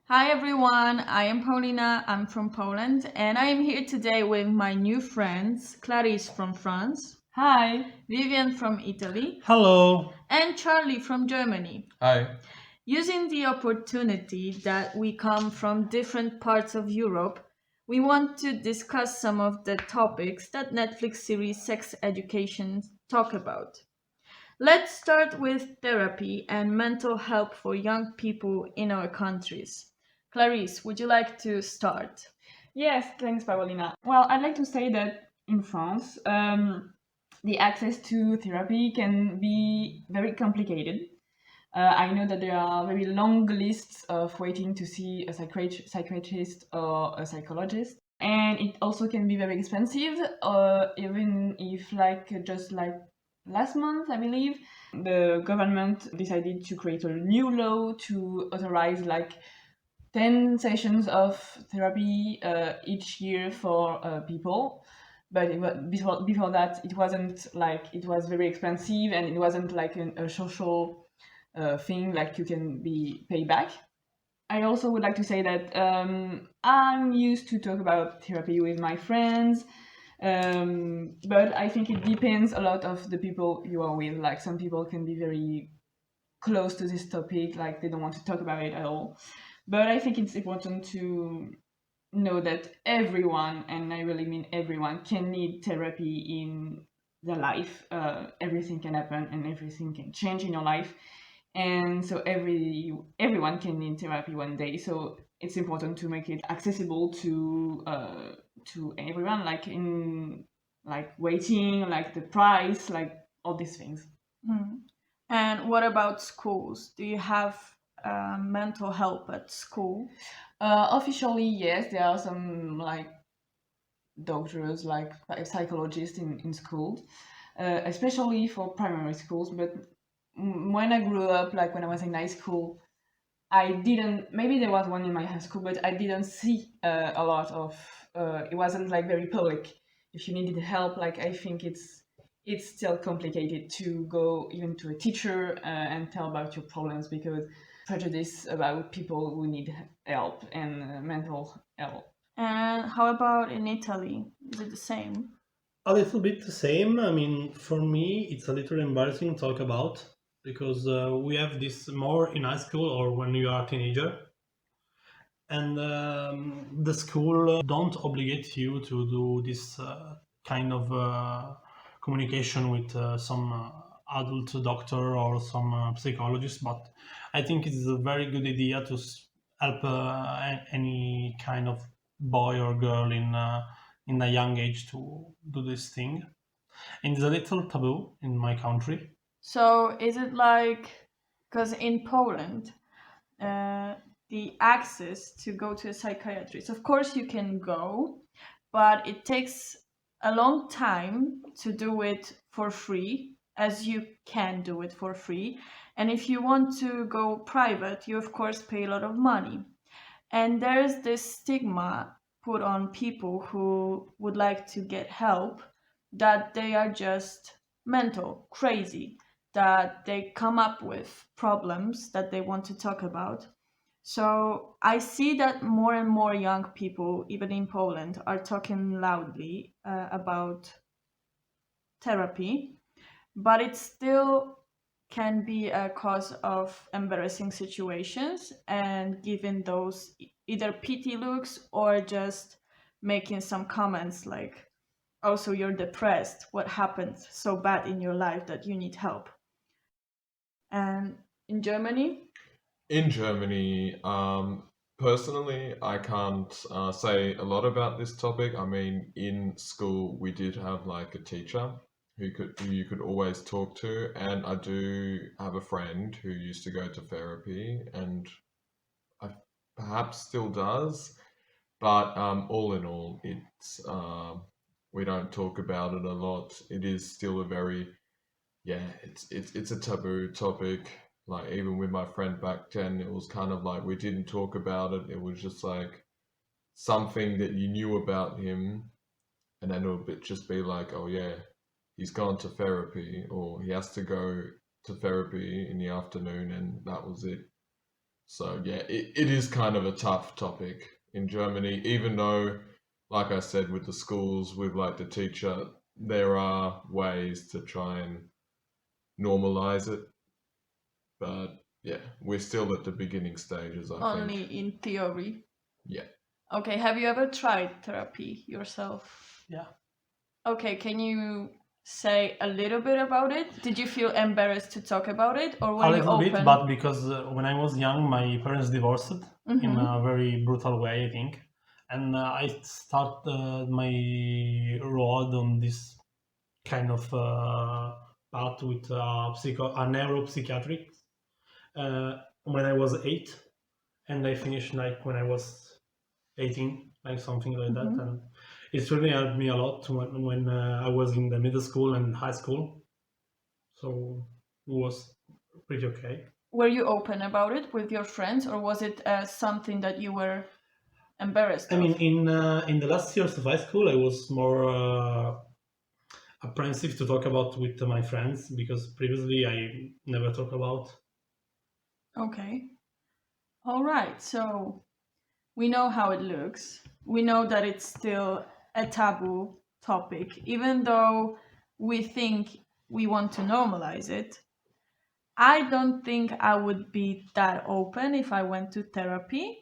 Hi everyone, I am Paulina, I'm from Poland, and I am here today with my new friends Clarice from France, Hi. Vivian from Italy, Hello. and Charlie from Germany. Hi. Using the opportunity that we come from different parts of Europe, we want to discuss some of the topics that Netflix series Sex Education talk about. Let's start with therapy and mental help for young people in our countries. Clarice, would you like to start? Yes, thanks, Paulina. Well, I'd like to say that in France, the access to therapy can be very complicated. I know that there are very long lists of waiting to see a psychiatrist or a psychologist, and it also can be very expensive. Even if, just like last month, I believe, the government decided to create a new law to authorize 10 sessions of therapy each year for people. But before that, it wasn't like it was very expensive, and it wasn't like a social thing like you can be paid back. I also would like to say that I'm used to talk about therapy with my friends, but I think it depends a lot of the people you are with. Like some people can be very close to this topic, like they don't want to talk about it at all. But I think it's important to know that everyone, and I really mean everyone, can need therapy in their life. Everything can happen and everything can change in your life. And so everyone can need therapy one day. So it's important to make it accessible to everyone, like in like waiting, like the price, like all these things. Hmm. And what about schools? Do you have mental help at school? Officially, yes, there are some like doctors, like psychologists in schools, especially for primary schools. But when I grew up, like when I was in high school, I didn't. Maybe there was one in my high school, but I didn't see a lot of. It wasn't like very public. If you needed help, like I think it's still complicated to go even to a teacher and tell about your problems because prejudice about people who need help and mental help. And how about in Italy? Is it the same? A little bit the same. I mean, for me, it's a little embarrassing to talk about because we have this more in high school or when you are a teenager, and the school don't obligate you to do this kind of communication with some adult doctor or some psychologist. But I think it's a very good idea to help any kind of boy or girl in a young age to do this thing. And it's a little taboo in my country. So is it like, because in Poland, uh, the access to go to a psychiatrist, of course you can go, but it takes a long time to do it for free, as you can do it for free. And if you want to go private, you of course pay a lot of money. And there's this stigma put on people who would like to get help, that they are just mental, crazy, that they come up with problems that they want to talk about. So I see that more and more young people, even in Poland, are talking loudly about therapy, but it still can be a cause of embarrassing situations and giving those either pity looks or just making some comments like, oh, so you're depressed, what happened so bad in your life that you need help? And in Germany? In Germany, personally, I can't say a lot about this topic. I mean, in school, we did have like a teacher who you could always talk to, and I do have a friend who used to go to therapy, and I perhaps still does. But all in all, it's we don't talk about it a lot. It is still a very yeah, it's a taboo topic. Like even with my friend back then, it was kind of like we didn't talk about it. It was just like something that you knew about him, and then it would just be like, oh yeah, he's gone to therapy, or he has to go to therapy in the afternoon, and that was it. So yeah, it is kind of a tough topic in Germany, even though, like I said, with the schools, with like the teacher, there are ways to try and normalize it. But yeah, we're still at the beginning stages, I Only think. in theory. Yeah. Okay, have you ever tried therapy yourself? Yeah. Okay, can you say a little bit about it? Did you feel embarrassed to talk about it, or A were you little bit, open? but because when I was young, my parents divorced in Mhm. a very brutal way, I think. And I started my road on this kind of path with a neuropsychiatric when I was 8, and I finished like when I was 18, like something like that. Mhm. And it's really helped me a lot when I was in the middle school and high school. So it was pretty okay. Were you open about it with your friends, or was it something that you were embarrassed I of? mean, in the last years of high school, I was more apprehensive to talk about with my friends because previously I never talked about. Okay. All right. So we know how it looks. We know that it's still a taboo topic, even though we think we want to normalize it. I don't think I would be that open if I went to therapy,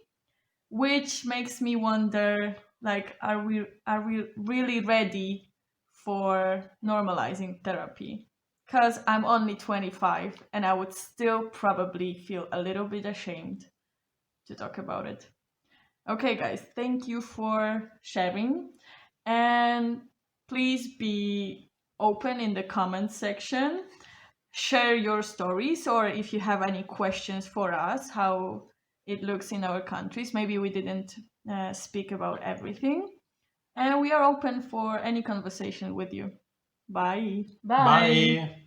which makes me wonder, like, are we really ready for normalizing therapy? Because I'm only 25 and I would still probably feel a little bit ashamed to talk about it. Okay, guys, thank you for sharing. And please be open in the comments section. Share your stories, or if you have any questions for us, how it looks in our countries. Maybe we didn't speak about everything. And we are open for any conversation with you. Bye. Bye. Bye.